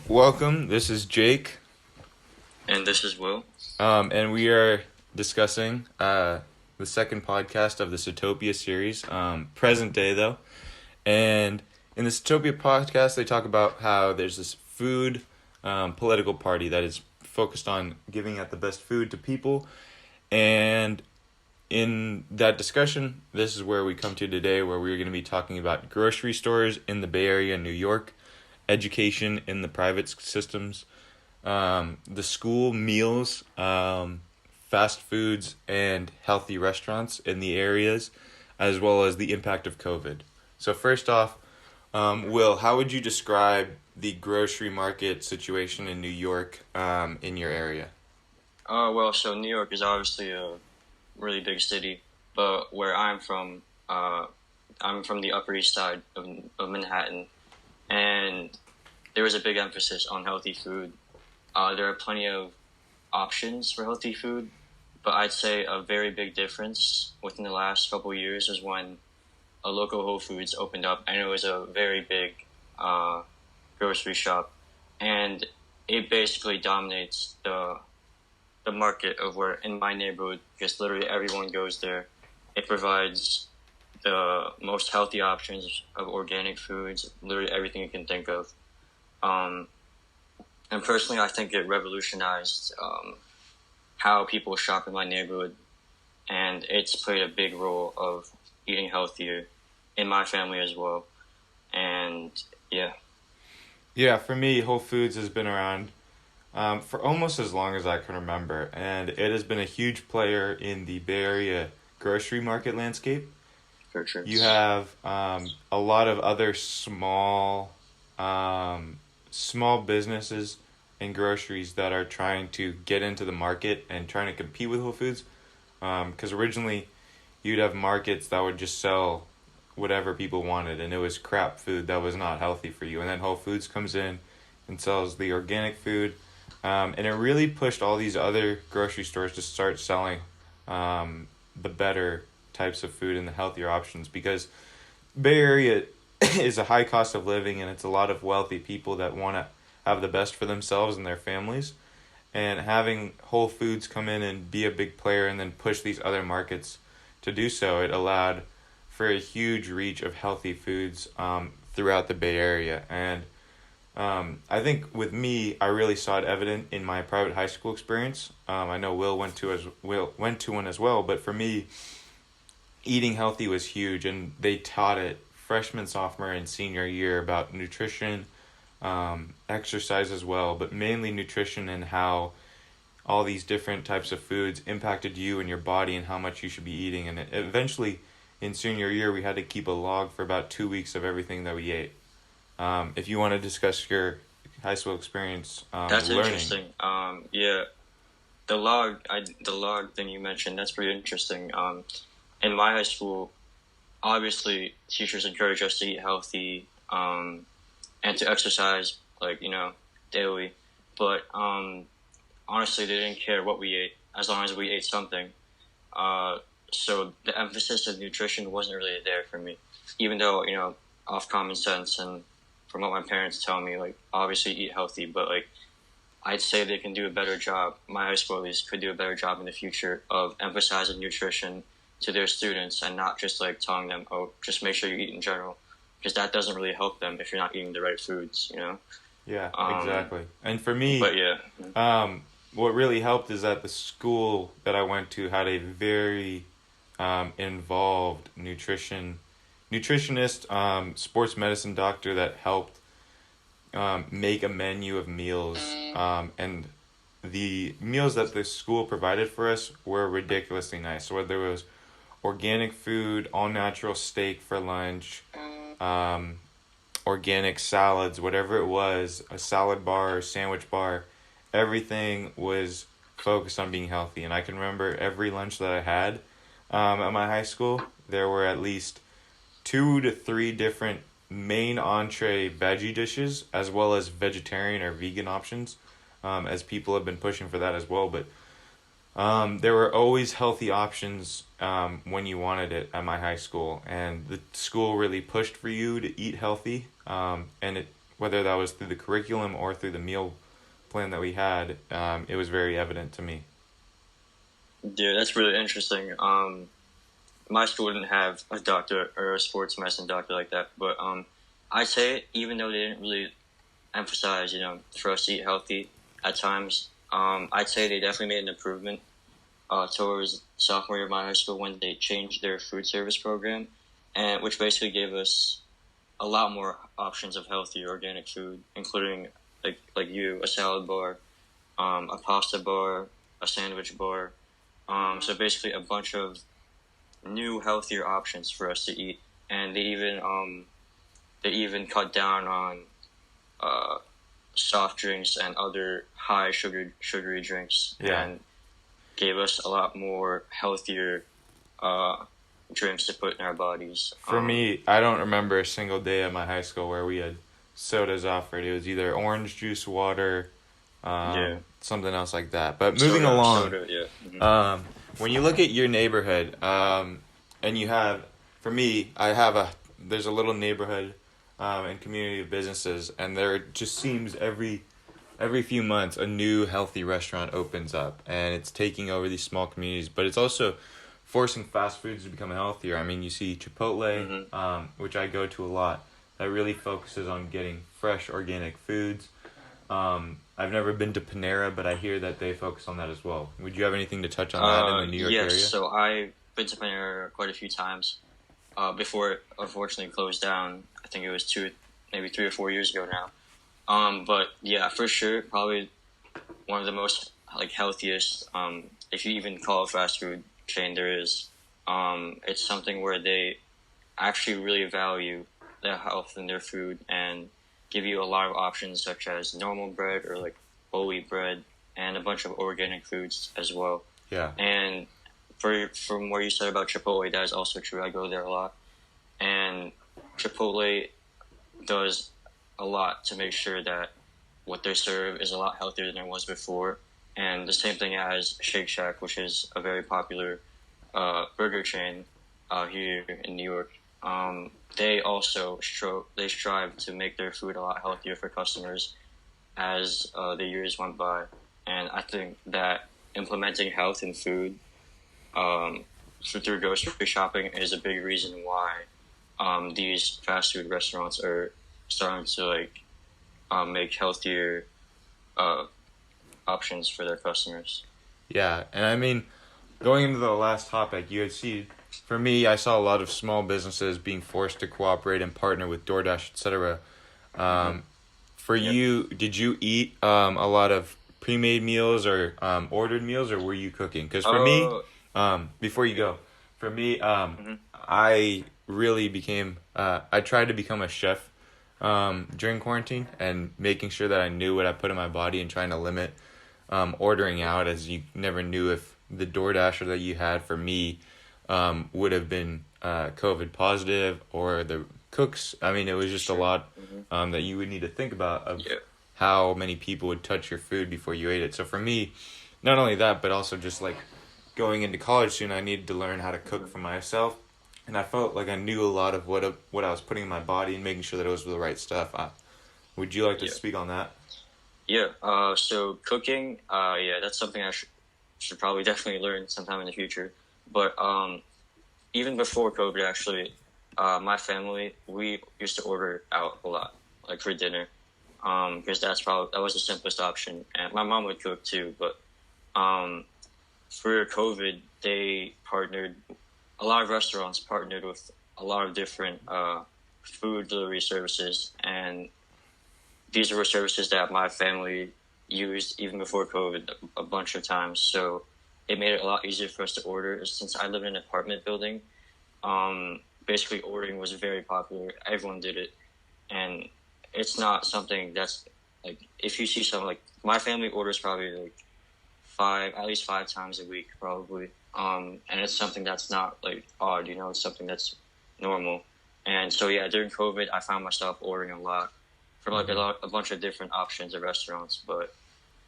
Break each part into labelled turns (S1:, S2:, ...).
S1: Welcome. This is Jake,
S2: And this is Will.
S1: and we are discussing the second podcast of the Zootopia series, present day though. And in the Zootopia podcast, they talk about how there's this food political party that is focused on giving out the best food to people. And in that discussion, this is where we come to today, where we're going to be talking about grocery stores in the Bay Area, New York, education in the private systems, the school meals, fast foods, and healthy restaurants in the areas, as well as the impact of COVID. So, first off, Will, how would you describe the grocery market situation in New York in your area?
S2: So New York is obviously a really big city, but where I'm from the Upper East Side of Manhattan, and there is a big emphasis on healthy food. There are plenty of options for healthy food, but I'd say a very big difference within the last couple of years is when a local Whole Foods opened up, and it was a very big grocery shop, and it basically dominates the market of where in my neighborhood, because literally everyone goes there. It provides the most healthy options of organic foods, literally everything you can think of. Um, and personally, I think it revolutionized how people shop in my neighborhood, and it's played a big role of eating healthier in my family as well. And yeah.
S1: Yeah, for me, Whole Foods has been around for almost as long as I can remember, and it has been a huge player in the Bay Area grocery market landscape.
S2: For sure.
S1: You have a lot of other small businesses and groceries that are trying to get into the market and trying to compete with Whole Foods. Because originally, you'd have markets that would just sell whatever people wanted, and it was crap food that was not healthy for you. And then Whole Foods comes in and sells the organic food, and it really pushed all these other grocery stores to start selling the better types of food and the healthier options, because Bay Area is a high cost of living, and it's a lot of wealthy people that want to have the best for themselves and their families. And having Whole Foods come in and be a big player and then push these other markets to do so, it allowed for a huge reach of healthy foods throughout the Bay Area. And I think with me, I really saw it evident in my private high school experience. I know Will went to one as well, but for me, eating healthy was huge, and they taught it freshman, sophomore, and senior year about nutrition, exercise as well, but mainly nutrition and how all these different types of foods impacted you and your body and how much you should be eating. And eventually, in senior year, we had to keep a log for about 2 weeks of everything that we ate. If you want to discuss your high school experience
S2: That's
S1: learning.
S2: interesting. Yeah, the log thing you mentioned, that's pretty interesting. In my high school, obviously teachers encourage us to eat healthy, and to exercise, like, daily. But honestly, they didn't care what we ate as long as we ate something. So the emphasis of nutrition wasn't really there for me, even though, off common sense and from what my parents tell me, like, obviously eat healthy, but like, I'd say they can do a better job. My high school at least could do a better job in the future of emphasizing nutrition to their students and not just like telling them, oh, just make sure you eat in general, because that doesn't really help them if you're not eating the right foods.
S1: Yeah, exactly. And for me,
S2: But yeah.
S1: what really helped is that the school that I went to had a very involved nutritionist, sports medicine doctor that helped make a menu of meals. And the meals that the school provided for us were ridiculously nice. So whether it was organic food, all natural steak for lunch, organic salads, whatever it was, a salad bar or sandwich bar, everything was focused on being healthy. And I can remember every lunch that I had at my high school, there were at least 2 to 3 different main entree veggie dishes, as well as vegetarian or vegan options, as people have been pushing for that as well. But there were always healthy options when you wanted it at my high school, and the school really pushed for you to eat healthy, and it whether that was through the curriculum or through the meal plan that we had, it was very evident to me.
S2: Yeah, that's really interesting. My school didn't have a doctor or a sports medicine doctor like that, but I'd say even though they didn't really emphasize, for us to eat healthy at times, I'd say they definitely made an improvement towards sophomore year of my high school when they changed their food service program, and which basically gave us a lot more options of healthy organic food, including a salad bar, a pasta bar, a sandwich bar. So basically a bunch of new healthier options for us to eat, and they even cut down on soft drinks and other high sugary drinks, and gave us a lot more healthier drinks to put in our bodies.
S1: For me, I don't remember a single day at my high school where we had sodas offered. It was either orange juice, water, something else like that. But moving along,
S2: soda, yeah. Mm-hmm.
S1: When you look at your neighborhood, and you have, for me, there's a little neighborhood and community of businesses, and there just seems every few months a new healthy restaurant opens up, and it's taking over these small communities, but it's also forcing fast foods to become healthier. I mean, you see Chipotle, which I go to a lot, that really focuses on getting fresh organic foods. I've never been to Panera, but I hear that they focus on that as well. Would you have anything to touch on that in the New York area?
S2: Yes, so I've been to Panera quite a few times before it unfortunately closed down. I think it was maybe 3 or 4 years ago now. But yeah, for sure, probably one of the most healthiest, if you even call it fast food chain there is. It's something where they actually really value their health in their food and give you a lot of options such as normal bread or whole wheat bread and a bunch of organic foods as well.
S1: Yeah.
S2: And from what you said about Chipotle, that is also true. I go there a lot. And Chipotle does a lot to make sure that what they serve is a lot healthier than it was before. And the same thing as Shake Shack, which is a very popular burger chain here in New York. They also strive to make their food a lot healthier for customers as the years went by. And I think that implementing health in food through grocery shopping is a big reason why these fast food restaurants are starting to make healthier options for their customers.
S1: Yeah, and I mean, going into the last topic, you had seen, for me, I saw a lot of small businesses being forced to cooperate and partner with DoorDash, etc. For you, did you eat a lot of pre-made meals or ordered meals, or were you cooking? Because for me, before you go, for me, I really became, I tried to become a chef during quarantine and making sure that I knew what I put in my body and trying to limit ordering out, as you never knew if the DoorDasher that you had, for me, would have been COVID positive, or the cooks. I mean, it was just a lot that you would need to think about of how many people would touch your food before you ate it. So for me, not only that, but also just going into college soon, I needed to learn how to cook for myself. And I felt like I knew a lot of what I was putting in my body and making sure that it was the right stuff. Would you like to speak on that?
S2: Yeah. So cooking, that's something I should probably definitely learn sometime in the future. But even before COVID, actually, my family, we used to order out a lot, for dinner, because that was the simplest option. And my mom would cook too, but for COVID, a lot of restaurants partnered with a lot of different food delivery services, and these were services that my family used even before COVID a bunch of times. So it made it a lot easier for us to order. Since I live in an apartment building, basically ordering was very popular. Everyone did it. And it's not something that's if you see something my family orders probably at least 5 times a week probably. And it's something that's not odd, it's something that's normal. And so during COVID, I found myself ordering a lot from a bunch of different options of restaurants. But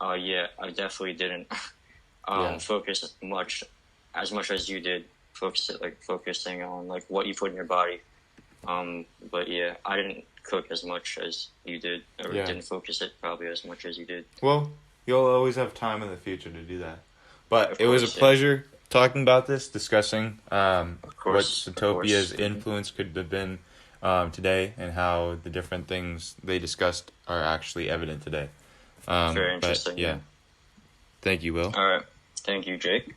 S2: I definitely didn't focus as much as you did, focusing on what you put in your body. But I didn't cook as much as you did, or
S1: Yeah.
S2: didn't focus it probably as much as you did.
S1: Well, you'll always have time in the future to do that. But
S2: Of
S1: it was a
S2: course, yeah.
S1: pleasure talking about this, discussing what
S2: course, of
S1: Zootopia
S2: course.
S1: influence could have been today, and how the different things they discussed are actually evident today.
S2: Very
S1: But
S2: interesting.
S1: yeah, thank you, Will.
S2: All right. Thank you, Jake.